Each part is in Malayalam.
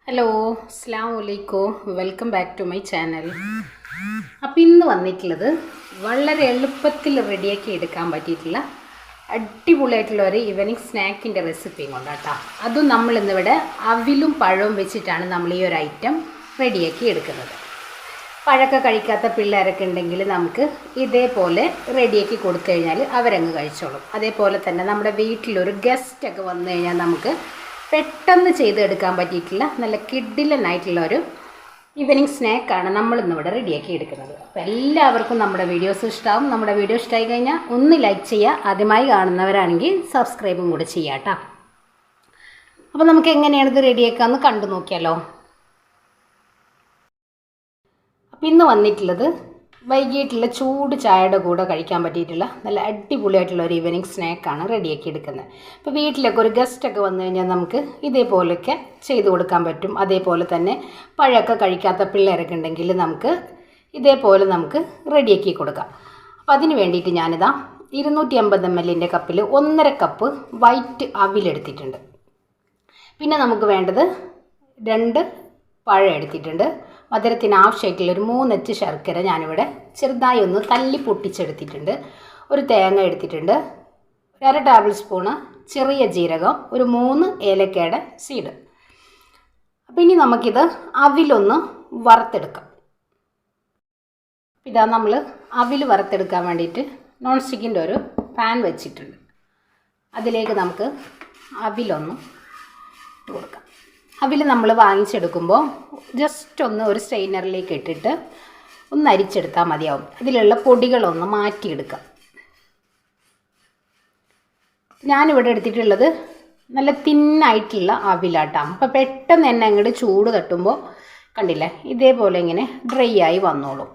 ഹലോ അസ്സലാമു അലൈക്കും welcome back to my channel. അപ്പോൾ ഇന്ന് വന്നിട്ടുള്ളത് വളരെ എളുപ്പത്തിൽ റെഡിയാക്കി എടുക്കാൻ പറ്റിയിട്ടുള്ള അടിപൊളിയായിട്ടുള്ള ഒരു ഈവനിങ് സ്നാക്കിൻ്റെ റെസിപ്പിയും കൊണ്ടാട്ടോ. അതും നമ്മളിന്നിവിടെ അവിലും പഴവും വെച്ചിട്ടാണ് നമ്മൾ ഈ ഒരു ഐറ്റം റെഡിയാക്കി എടുക്കുന്നത്. പഴമൊക്കെ കഴിക്കാത്ത പിള്ളേരൊക്കെ ഉണ്ടെങ്കിൽ നമുക്ക് ഇതേപോലെ റെഡിയാക്കി കൊടുത്തു കഴിഞ്ഞാൽ അവരങ്ങ് കഴിച്ചോളും. അതേപോലെ തന്നെ നമ്മുടെ വീട്ടിലൊരു ഗസ്റ്റൊക്കെ വന്നു കഴിഞ്ഞാൽ നമുക്ക് പെട്ടെന്ന് ചെയ്തെടുക്കാൻ പറ്റിയിട്ടുള്ള നല്ല കിഡിലനായിട്ടുള്ള ഒരു ഈവനിങ് സ്നാക്കാണ് നമ്മളിന്നിവിടെ റെഡിയാക്കി എടുക്കുന്നത്. അപ്പോൾ എല്ലാവർക്കും നമ്മുടെ വീഡിയോസ് ഇഷ്ടമാവും. നമ്മുടെ വീഡിയോ ഇഷ്ടമായി കഴിഞ്ഞാൽ ഒന്ന് ലൈക്ക് ചെയ്യുക, ആദ്യമായി കാണുന്നവരാണെങ്കിൽ സബ്സ്ക്രൈബും കൂടെ ചെയ്യാം കേട്ടോ. അപ്പോൾ നമുക്ക് എങ്ങനെയാണ് ഇത് റെഡിയാക്കാമെന്ന് കണ്ടു നോക്കിയാലോ. അപ്പോൾ ഇന്ന് വന്നിട്ടുള്ളത് വൈകിട്ടുള്ള ചൂട് ചായയുടെ കൂടെ കഴിക്കാൻ പറ്റിയിട്ടുള്ള നല്ല അടിപൊളിയായിട്ടുള്ള ഒരു ഈവനിങ് സ്നാക്കാണ് റെഡിയാക്കി എടുക്കുന്നത്. ഇപ്പോൾ വീട്ടിലൊക്കെ ഒരു ഗസ്റ്റൊക്കെ വന്നു കഴിഞ്ഞാൽ നമുക്ക് ഇതേപോലെയൊക്കെ ചെയ്ത് കൊടുക്കാൻ പറ്റും. അതേപോലെ തന്നെ പഴമൊക്കെ കഴിക്കാത്ത പിള്ളേരൊക്കെ ഉണ്ടെങ്കിൽ നമുക്ക് ഇതേപോലെ നമുക്ക് റെഡിയാക്കി കൊടുക്കാം. അപ്പോൾ അതിന് വേണ്ടിയിട്ട് ഞാനിതാ 250 ml കപ്പിൽ 1.5 കപ്പ് വൈറ്റ് അവിലെടുത്തിട്ടുണ്ട്. പിന്നെ നമുക്ക് വേണ്ടത് 2 പഴം എടുത്തിട്ടുണ്ട്. മധുരത്തിന് ആവശ്യമായിട്ടുള്ളൊരു 3 അച്ച് ശർക്കര ഞാനിവിടെ ചെറുതായി ഒന്ന് തല്ലി പൊട്ടിച്ചെടുത്തിട്ടുണ്ട്. ഒരു തേങ്ങ എടുത്തിട്ടുണ്ട്. 1/2 ടേബിൾ സ്പൂണ് ചെറിയ ജീരകം, ഒരു 3 ഏലക്കയുടെ സീഡ്. അപ്പം ഇനി നമുക്കിത് അവിലൊന്ന് വറുത്തെടുക്കാം. ഇതാ നമ്മൾ അവിൽ വറുത്തെടുക്കാൻ വേണ്ടിയിട്ട് നോൺ സ്റ്റിക്കിൻ്റെ ഒരു പാൻ വെച്ചിട്ടുണ്ട്. അതിലേക്ക് നമുക്ക് അവിലൊന്ന് ഇട്ട് കൊടുക്കാം. അവിൽ നമ്മൾ വാങ്ങിച്ചെടുക്കുമ്പോൾ ജസ്റ്റ് ഒന്ന് ഒരു സ്ട്രെയിനറിലേക്ക് ഇട്ടിട്ട് ഒന്ന് അരിച്ചെടുത്താൽ മതിയാവും. ഇതിലുള്ള പൊടികളൊന്ന് മാറ്റിയെടുക്കാം. ഞാനിവിടെ എടുത്തിട്ടുള്ളത് നല്ല തിന്നായിട്ടുള്ള അവിലാട്ടാം. അപ്പോൾ പെട്ടെന്ന് തന്നെ അങ്ങോട്ട് ചൂട് തട്ടുമ്പോൾ കണ്ടില്ലേ, ഇതേപോലെ ഇങ്ങനെ ഡ്രൈ ആയി വന്നോളും.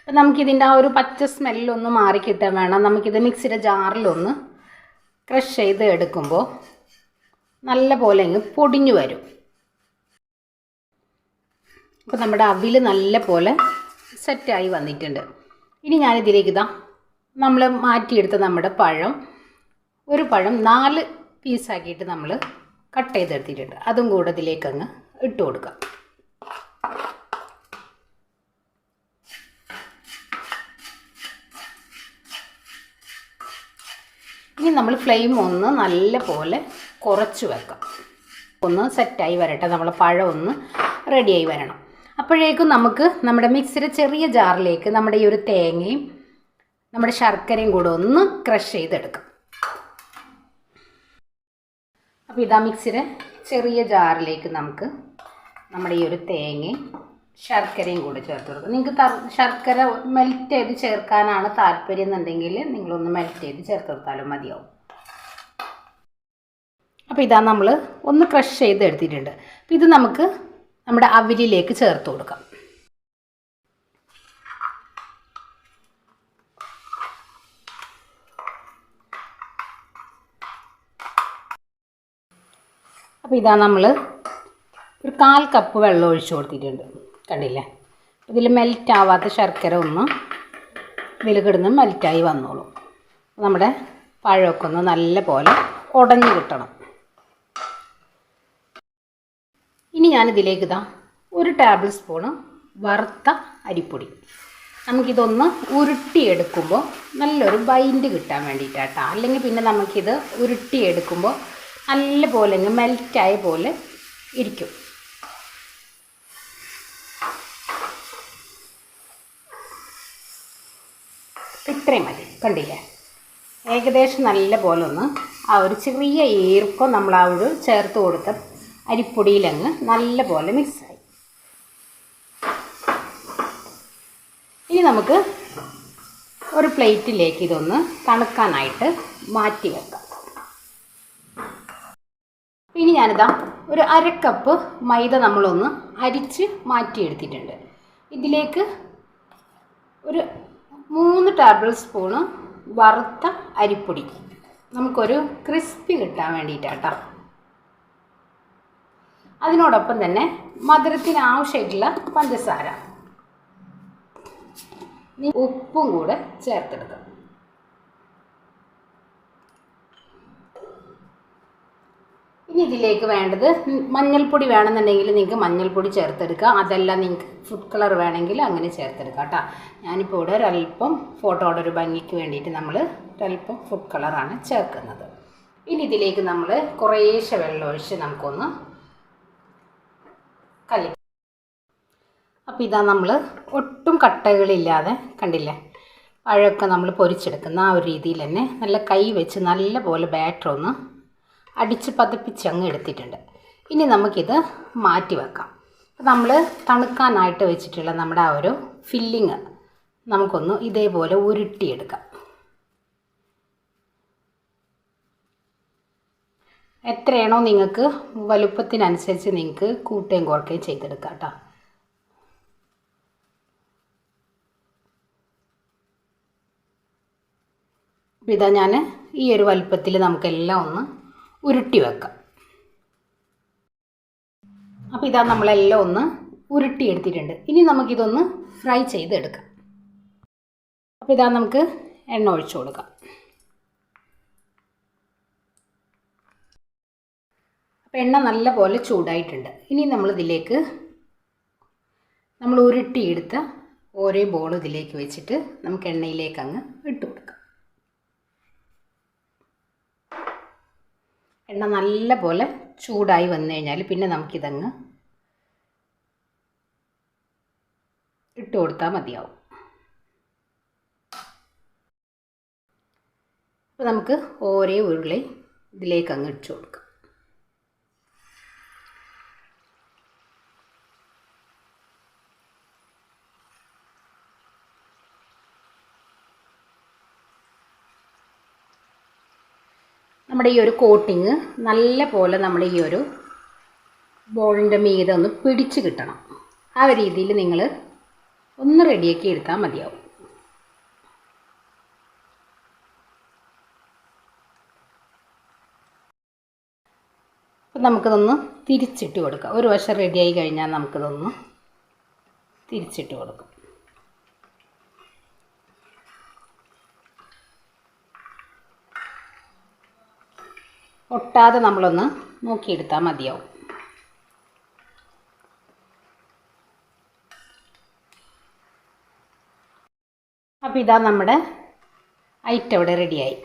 അപ്പം നമുക്കിതിൻ്റെ ആ ഒരു പച്ച സ്മെല്ലൊന്ന് മാറിക്കിട്ടാൻ വേണം. നമുക്കിത് മിക്സിയുടെ ജാറിലൊന്ന് ക്രഷ് ചെയ്ത് എടുക്കുമ്പോൾ നല്ല പോലെ അങ്ങ് പൊടിഞ്ഞു വരും. അപ്പോൾ നമ്മുടെ അവിൽ നല്ല പോലെ സെറ്റായി വന്നിട്ടുണ്ട്. ഇനി ഞാനിതിലേക്ക് നമ്മൾ മാറ്റിയെടുത്ത നമ്മുടെ പഴം, ഒരു പഴം 4 പീസാക്കിയിട്ട് നമ്മൾ കട്ട് ചെയ്തെടുത്തിട്ടുണ്ട്. അതും കൂടെ ഇതിലേക്കങ്ങ് ഇട്ട് കൊടുക്കാം. ഇനി നമ്മൾ ഫ്ലെയിം ഒന്ന് നല്ല പോലെ കുറച്ച് വെക്കാം. ഒന്ന് സെറ്റായി വരട്ടെ, നമ്മളെ പഴം ഒന്ന് റെഡിയായി വരണം. അപ്പോഴേക്കും നമുക്ക് നമ്മുടെ മിക്സിയുടെ ചെറിയ ജാറിലേക്ക് നമ്മുടെ ഈ ഒരു തേങ്ങയും നമ്മുടെ ശർക്കരയും കൂടെ ഒന്ന് ക്രഷ് ചെയ്തെടുക്കാം. അപ്പോൾ ഇതാ മിക്സിയുടെ ചെറിയ ജാറിലേക്ക് നമുക്ക് നമ്മുടെ ഈ ഒരു തേങ്ങയും ശർക്കരയും കൂടെ ചേർത്ത് കൊടുക്കും. നിങ്ങൾക്ക് ശർക്കര മെൽറ്റ് ചെയ്ത് ചേർക്കാനാണ് താല്പര്യം എന്നുണ്ടെങ്കിൽ നിങ്ങളൊന്ന് മെൽറ്റ് ചെയ്ത് ചേർത്ത് കൊടുത്താലും മതിയാവും. അപ്പോൾ ഇതാ നമ്മൾ ഒന്ന് ക്രഷ് ചെയ്ത് എടുത്തിട്ടുണ്ട്. അപ്പോൾ ഇത് നമുക്ക് നമ്മുടെ അവിലിലേക്ക് ചേർത്ത് കൊടുക്കാം. അപ്പോൾ ഇതാ നമ്മൾ ഒരു 1/4 കപ്പ് വെള്ളം ഒഴിച്ചു കൊടുത്തിട്ടുണ്ട്. കണ്ടില്ലേ, ഇതിൽ മെൽറ്റ് ആവാത്ത ശർക്കര ഒന്ന് ഇതിൽ കിടന്ന് മെൽറ്റായി വന്നോളൂ. നമ്മുടെ പഴമൊക്കെ ഒന്ന് നല്ല പോലെ ഉടഞ്ഞു കിട്ടണം. ഇനി ഞാനിതിലേക്ക് 1 ടേബിൾ സ്പൂണ് വറുത്ത അരിപ്പൊടി. നമുക്കിതൊന്ന് ഉരുട്ടിയെടുക്കുമ്പോൾ നല്ലൊരു ബൈൻഡ് കിട്ടാൻ വേണ്ടിയിട്ടാട്ടോ. അല്ലെങ്കിൽ പിന്നെ നമുക്കിത് ഉരുട്ടിയെടുക്കുമ്പോൾ നല്ല പോലെ അങ്ങ് മെൽറ്റായ പോലെ ഇരിക്കും. ഇത്രയും മതി. കണ്ടില്ലേ, ഏകദേശം നല്ല പോലെ ഒന്ന് ആ ഒരു ചെറിയ ഈർപ്പം നമ്മൾ ആ ഒരു ചേർത്ത് കൊടുത്ത അരിപ്പൊടിയിലങ്ങ് നല്ല പോലെ മിക്സായി. ഇനി നമുക്ക് ഒരു പ്ലേറ്റിലേക്ക് ഇതൊന്ന് തണുക്കാനായിട്ട് മാറ്റി വെക്കാം. ഇനി ഞാനിതാ ഒരു 1/2 കപ്പ് മൈദ നമ്മളൊന്ന് അരിച്ച് മാറ്റിയെടുത്തിട്ടുണ്ട്. ഇതിലേക്ക് ഒരു 3 ടേബിൾ സ്പൂണ് വറുത്ത അരിപ്പൊടി, നമുക്കൊരു ക്രിസ്പി കിട്ടാൻ വേണ്ടിയിട്ടാട്ടോ. അതിനോടൊപ്പം തന്നെ മധുരത്തിന് ആവശ്യമായിട്ടുള്ള പഞ്ചസാര, ഉപ്പും കൂടെ ചേർത്തെടുക്കാം. ഇനി ഇതിലേക്ക് വേണ്ടത് മഞ്ഞൾപ്പൊടി വേണമെന്നുണ്ടെങ്കിൽ നിങ്ങൾക്ക് മഞ്ഞൾപ്പൊടി ചേർത്തെടുക്കുക, അതല്ല നിങ്ങൾക്ക് ഫുഡ് കളർ വേണമെങ്കിൽ അങ്ങനെ ചേർത്തെടുക്കുക കേട്ടോ. ഞാനിപ്പോൾ ഇവിടെ ഒരല്പം ഫോട്ടോയുടെ ഒരു ഭംഗിക്ക് വേണ്ടിയിട്ട് നമ്മൾ ഒരല്പം ഫുഡ് കളറാണ് ചേർക്കുന്നത്. ഇനി ഇതിലേക്ക് നമ്മൾ കുറേശ്ശെ വെള്ളം ഒഴിച്ച് നമുക്കൊന്ന് കലക്കി. അപ്പോൾ ഇതാ നമ്മൾ ഒട്ടും കട്ടകളില്ലാതെ കണ്ടില്ലേ, പഴമൊക്കെ നമ്മൾ പൊരിച്ചെടുക്കുന്ന ആ ഒരു രീതിയിൽ തന്നെ നല്ല കൈ വെച്ച് നല്ല പോലെ ബാറ്റർ ഒന്ന് അടിച്ച് പതപ്പിച്ച് അങ്ങ് എടുത്തിട്ടുണ്ട്. ഇനി നമുക്കിത് മാറ്റി വെക്കാം. നമ്മൾ തണുക്കാനായിട്ട് വെച്ചിട്ടുള്ള നമ്മുടെ ആ ഒരു ഫില്ലിങ് നമുക്കൊന്ന് ഇതേപോലെ ഉരുട്ടിയെടുക്കാം. എത്രയാണോ നിങ്ങൾക്ക് വലുപ്പത്തിനനുസരിച്ച് നിങ്ങൾക്ക് കൂട്ടുകയും കുറയ്ക്കുകയും ചെയ്തെടുക്കാം കേട്ടോ. അപ്പോൾ ഇതാ ഞാൻ ഈ ഒരു വലുപ്പത്തിൽ നമുക്കെല്ലാം ഒന്ന് ഉരുട്ടി വെക്കാം. അപ്പോൾ ഇതാ നമ്മളെല്ലാം ഒന്ന് ഉരുട്ടിയെടുത്തിട്ടുണ്ട്. ഇനി നമുക്കിതൊന്ന് ഫ്രൈ ചെയ്തെടുക്കാം. അപ്പോൾ ഇതാ നമുക്ക് എണ്ണ ഒഴിച്ചു കൊടുക്കാം. അപ്പോൾ എണ്ണ നല്ല പോലെ ചൂടായിട്ടുണ്ട്. ഇനി നമ്മളിതിലേക്ക് നമ്മൾ ഉരുട്ടിയെടുത്ത ഓരോ ബോൾ ഇതിലേക്ക് വെച്ചിട്ട് നമുക്ക് എണ്ണയിലേക്ക് അങ്ങ് ഇട്ട് കൊടുക്കാം. എണ്ണ നല്ല പോലെ ചൂടായി വന്നു കഴിഞ്ഞാൽ പിന്നെ നമുക്കിതങ്ങ് ഇട്ട് കൊടുത്താൽ മതിയാവും. അപ്പോൾ നമുക്ക് ഓരോ ഉരുളി ഇതിലേക്ക് അങ്ങ് ഇട്ട് കൊടുക്കാം. നമ്മുടെ ഈ ഒരു കോട്ടിങ് നല്ല പോലെ നമ്മുടെ ഈ ഒരു ബോളിൻ്റെ മീതെ ഒന്ന് പിടിച്ച് കിട്ടണം. ആ ഒരു രീതിയിൽ നിങ്ങൾ ഒന്ന് റെഡിയാക്കി എടുത്താൽ മതിയാവും. അപ്പം നമുക്കിതൊന്ന് തിരിച്ചിട്ട് കൊടുക്കാം. ഒരു വശം റെഡിയായി കഴിഞ്ഞാൽ നമുക്കിതൊന്ന് തിരിച്ചിട്ട് കൊടുക്കാം. ഒട്ടാതെ നമ്മളൊന്ന് നോക്കിയെടുത്താൽ മതിയാവും. അപ്പോൾ ഇതാ നമ്മുടെ ഐറ്റം ഇവിടെ റെഡിയായി.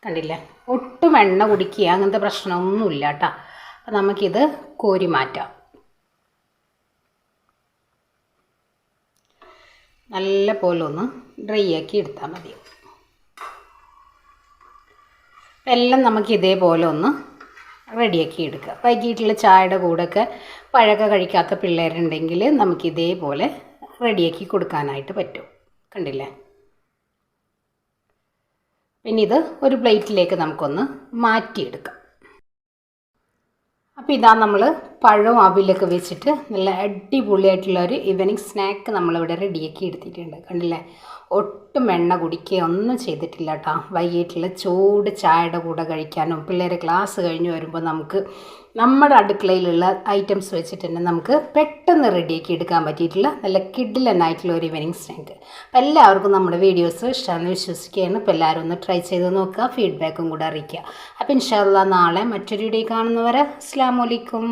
കണ്ടില്ലേ, ഒട്ടും എണ്ണ കുടിക്കുക അങ്ങനത്തെ പ്രശ്നമൊന്നുമില്ല കേട്ടോ. അപ്പോൾ നമുക്കിത് കോരി മാറ്റാം. നല്ല പോലെ ഒന്ന് ഡ്രൈ ആക്കി എടുത്താൽ മതി. എല്ലാം നമുക്ക് ഇതേപോലെ ഒന്ന് റെഡിയാക്കി എടുക്കുക. വൈകിട്ടുള്ള ചായയുടെ കൂടെയൊക്കെ പഴമൊക്കെ കഴിക്കാത്ത പിള്ളേരുണ്ടെങ്കിൽ നമുക്കിതേപോലെ റെഡിയാക്കി കൊടുക്കാനായിട്ട് പറ്റും. കണ്ടില്ലേ. പിന്നെ ഇത് ഒരു പ്ലേറ്റിലേക്ക് നമുക്കൊന്ന് മാറ്റിയെടുക്കാം. അപ്പോൾ ഇതാ നമ്മൾ പഴവും അവിലൊക്കെ വെച്ചിട്ട് നല്ല അടിപൊളിയായിട്ടുള്ളൊരു ഈവനിങ് സ്നാക്ക് നമ്മളിവിടെ റെഡിയാക്കി എടുത്തിട്ടുണ്ട്. കണ്ടില്ലേ, ഒട്ടും എണ്ണ കുടിക്കുകയോ ഒന്നും ചെയ്തിട്ടില്ല കേട്ടോ. വൈകിട്ടുള്ള ചൂട് ചായയുടെ കൂടെ കഴിക്കാനും പിള്ളേരെ ക്ലാസ് കഴിഞ്ഞ് വരുമ്പോൾ നമുക്ക് നമ്മുടെ അടുക്കളയിലുള്ള ഐറ്റംസ് വെച്ചിട്ട് തന്നെ നമുക്ക് പെട്ടെന്ന് റെഡിയാക്കി എടുക്കാൻ പറ്റിയിട്ടുള്ള നല്ല കിഡിലനായിട്ടുള്ള ഒരു ഈവനിങ് സ്നാക്ക്. അപ്പോൾ എല്ലാവർക്കും നമ്മുടെ വീഡിയോസ് ഇഷ്ടമാണെന്ന് വിശ്വസിക്കുകയാണ്. അപ്പോൾ എല്ലാവരും ഒന്ന് ട്രൈ ചെയ്ത് നോക്കുക, ഫീഡ്ബാക്കും കൂടെ അറിയിക്കുക. അപ്പോൾ ഇൻഷാ അല്ലാഹ് നാളെ മറ്റൊരു വീഡിയോ കാണുന്നവരെ അസ്സലാമു അലൈക്കും.